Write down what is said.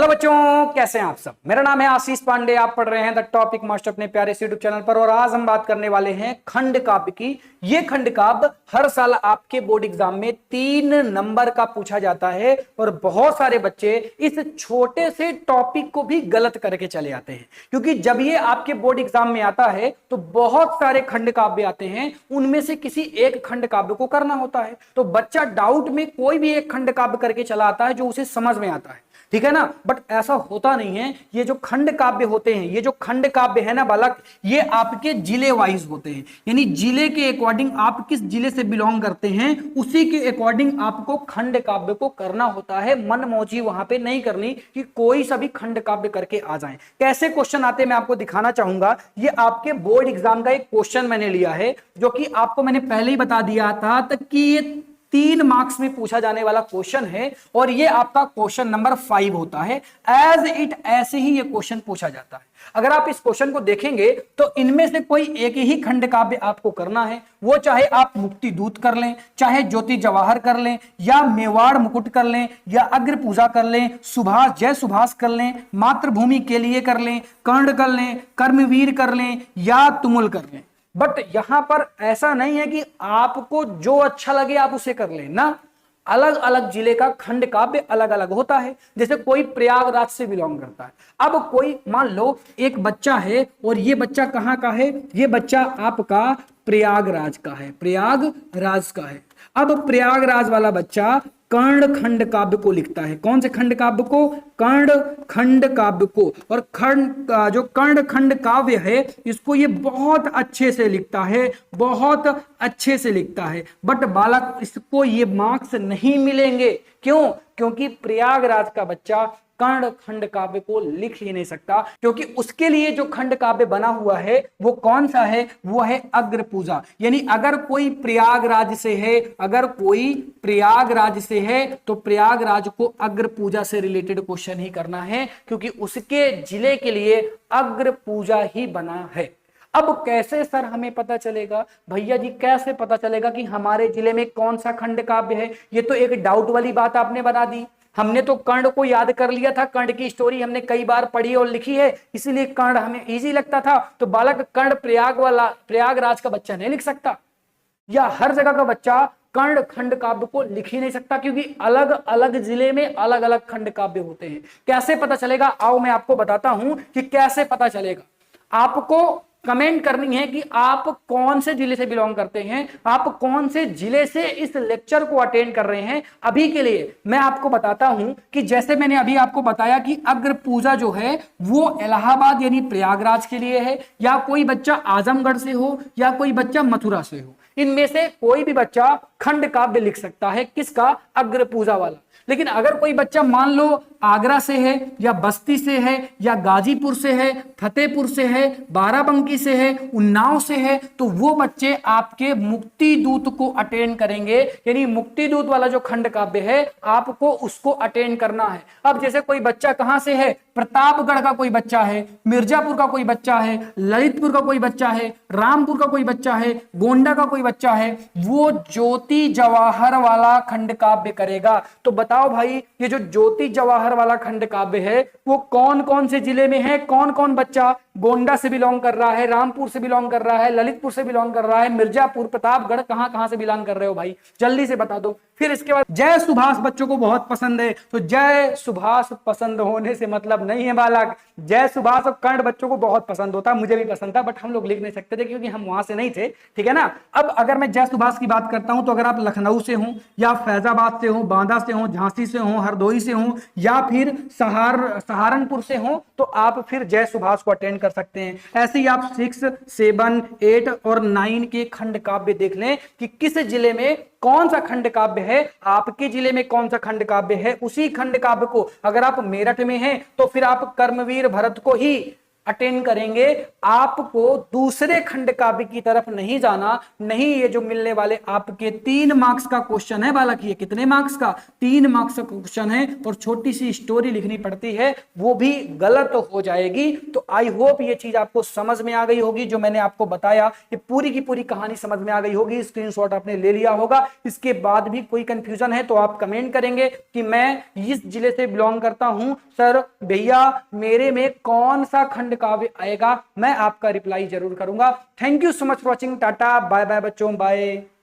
Hello बच्चों, कैसे हैं आप सब। मेरा नाम है आशीष पांडे। आप पढ़ रहे हैं द टॉपिक मास्टर अपने प्यारे से यूट्यूब चैनल पर। और आज हम बात करने वाले हैं खंड काव्य की। ये खंड काव्य हर साल आपके बोर्ड एग्जाम में 3 नंबर का पूछा जाता है और बहुत सारे बच्चे इस छोटे से टॉपिक को भी गलत करके चले आते हैं, क्योंकि जब ये आपके बोर्ड एग्जाम में आता है तो बहुत सारे खंड काव्य आते हैं, उनमें से किसी एक खंड काव्य को करना होता है। तो बच्चा डाउट में कोई भी एक खंड काव्य करके चला आता है जो उसे समझ में आता है, ठीक है ना। बट ऐसा होता नहीं है। ये जो खंड काव्य होते हैं, ये जो खंड काव्य है ना बालक, ये आपके जिले वाइज होते हैं, यानी जिले के अकॉर्डिंग आप किस जिले से बिलोंग करते हैं उसी के अकॉर्डिंग आपको खंड काव्य को करना होता है। मन मौजी वहां पे नहीं करनी कि कोई सभी खंड काव्य करके आ जाएं। कैसे क्वेश्चन आते मैं आपको दिखाना चाहूंगा। ये आपके बोर्ड एग्जाम का एक क्वेश्चन मैंने लिया है, जो कि आपको मैंने पहले ही बता दिया था तक कि ये 3 मार्क्स में पूछा जाने वाला क्वेश्चन है और ये आपका क्वेश्चन नंबर 5 होता है। एज इट ऐसे ही ये क्वेश्चन पूछा जाता है। अगर आप इस क्वेश्चन को देखेंगे तो इनमें से कोई एक ही खंड काव्य आपको करना है। वो चाहे आप मुक्ति दूत कर लें, चाहे ज्योति जवाहर कर लें, या मेवाड़ मुकुट कर लें, या अग्र पूजा कर लें, सुभाष जय सुभाष कर लें, मातृभूमि के लिए कर लें, कर्ण कर लें, कर्मवीर कर लें, या तुमुल कर लें। बट यहां पर ऐसा नहीं है कि आपको जो अच्छा लगे आप उसे कर लें ना। अलग अलग जिले का खंड काव्य अलग अलग होता है। जैसे कोई प्रयागराज से बिलोंग करता है। अब कोई मान लो एक बच्चा है और ये बच्चा कहां का है, ये बच्चा आपका प्रयागराज का है, प्रयागराज का है। अब प्रयागराज वाला बच्चा कर्ण खंड काव्य को लिखता है। कौन से खंड काव्य को? कर्ण खंड काव्य को। और जो कर्ण खंड काव्य है इसको ये बहुत अच्छे से लिखता है, बहुत अच्छे से लिखता है। बट बालक इसको ये मार्क्स नहीं मिलेंगे। क्यों? क्योंकि प्रयागराज का बच्चा कर्ण खंड काव्य को लिख ही नहीं सकता, क्योंकि उसके लिए जो खंड काव्य बना हुआ है वो कौन सा है? वो है अग्र पूजा। यानी अगर कोई प्रयागराज से है, अगर कोई प्रयागराज से है तो प्रयागराज को अग्र पूजा से रिलेटेड क्वेश्चन ही करना है, क्योंकि उसके जिले के लिए अग्र पूजा ही बना है। अब कैसे सर हमें पता चलेगा? भैया जी कैसे पता चलेगा कि हमारे जिले में कौन सा खंड काव्य है? ये तो एक डाउट वाली बात आपने बता दी। हमने तो कर्ण को याद कर लिया था, कर्ण की स्टोरी हमने कई बार पढ़ी और लिखी है, इसलिए कर्ण हमें इजी लगता था। तो बालक कर्ण प्रयागराज का बच्चा नहीं लिख सकता, या हर जगह का बच्चा कर्ण खंड काव्य को लिख ही नहीं सकता, क्योंकि अलग अलग जिले में अलग अलग खंड काव्य होते हैं। कैसे पता चलेगा? आओ मैं आपको बताता हूं कि कैसे पता चलेगा। आपको कमेंट करनी है कि आप कौन से जिले से बिलोंग करते हैं, आप कौन से जिले से इस लेक्चर को अटेंड कर रहे हैं। अभी के लिए मैं आपको बताता हूं कि जैसे मैंने अभी आपको बताया कि अग्र पूजा जो है वो इलाहाबाद यानी प्रयागराज के लिए है, या कोई बच्चा आजमगढ़ से हो, या कोई बच्चा मथुरा से हो। इनमें से कोई भी बच्चा खंड काव्य लिख सकता है। किसका? अग्र पूजा वाला। लेकिन अगर कोई बच्चा मान लो आगरा से है, या बस्ती से है, या गाजीपुर से है, फतेहपुर से है, बाराबंकी से है, उन्नाव से है, तो वो बच्चे आपके मुक्ति दूत को अटेंड करेंगे। यानी मुक्ति दूत वाला जो खंड काव्य है आपको उसको अटेंड करना है। अब जैसे कोई बच्चा कहां से है, प्रतापगढ़ का कोई बच्चा है, मिर्जापुर का कोई बच्चा है, ललितपुर का कोई बच्चा है, रामपुर का कोई बच्चा है, गोंडा का कोई बच्चा है, वो ज्योति जवाहर वाला खंड काव्य करेगा। तो बताओ भाई, ये जो ज्योति जवाहर वाला खंड काव्य है वो कौन कौन से जिले में है? कौन कौन बच्चा गोंडा से बिलोंग कर रहा है, रामपुर से बिलोंग कर रहा है, ललितपुर से बिलोंग कर रहा है, मिर्जापुर, प्रतापगढ़, कहां कहां से बिलोंग कर रहे हो भाई? जल्दी से बता दो। फिर इसके बाद जय सुभाष बच्चों को बहुत पसंद है, तो जय सुभाष पसंद होने से मतलब नहीं है बालक। जय सुभाष और कर्ण बच्चों को बहुत पसंद होता, मुझे भी पसंद था, बट हम लोग लिख नहीं सकते थे क्योंकि हम वहां से नहीं थे, ठीक है ना। अब अगर मैं जय सुभाष की बात करता हूं तो अगर आप लखनऊ से हो, या फैजाबाद से हो, बांदा से हो, झांसी से हो, हरदोई से हो, या फिर सहारनपुर से हो, तो आप फिर जय सुभाष को अटेंड कर सकते हैं। ऐसे ही आप 6, 7, 8 और 9 के खंड काव्य देख लें कि किस जिले में कौन सा खंड काव्य है, आपके जिले में कौन सा खंड काव्य है। उसी खंड काव्य को अगर आप मेरठ में हैं तो फिर आप कर्मवीर भरत को ही अटेंड करेंगे, आपको दूसरे खंड काव्य की तरफ नहीं जाना। नहीं, ये जो मिलने वाले आपके 3 मार्क्स का क्वेश्चन है, बालक ये कितने मार्क्स का, 3 मार्क्स का क्वेश्चन है और छोटी सी स्टोरी लिखनी पड़ती है, वो भी गलत हो जाएगी। तो आई होप ये चीज आपको समझ में आ गई होगी, जो मैंने आपको बताया ये पूरी की पूरी कहानी समझ में आ गई होगी, स्क्रीनशॉट आपने ले लिया होगा। इसके बाद भी कोई कंफ्यूजन है तो आप कमेंट करेंगे कि मैं इस जिले से बिलोंग करता हूं सर, भैया मेरे में कौन सा खंड काव्य आएगा, मैं आपका रिप्लाई जरूर करूंगा। Thank you so much for watching, tata bye bye बच्चों, बाय।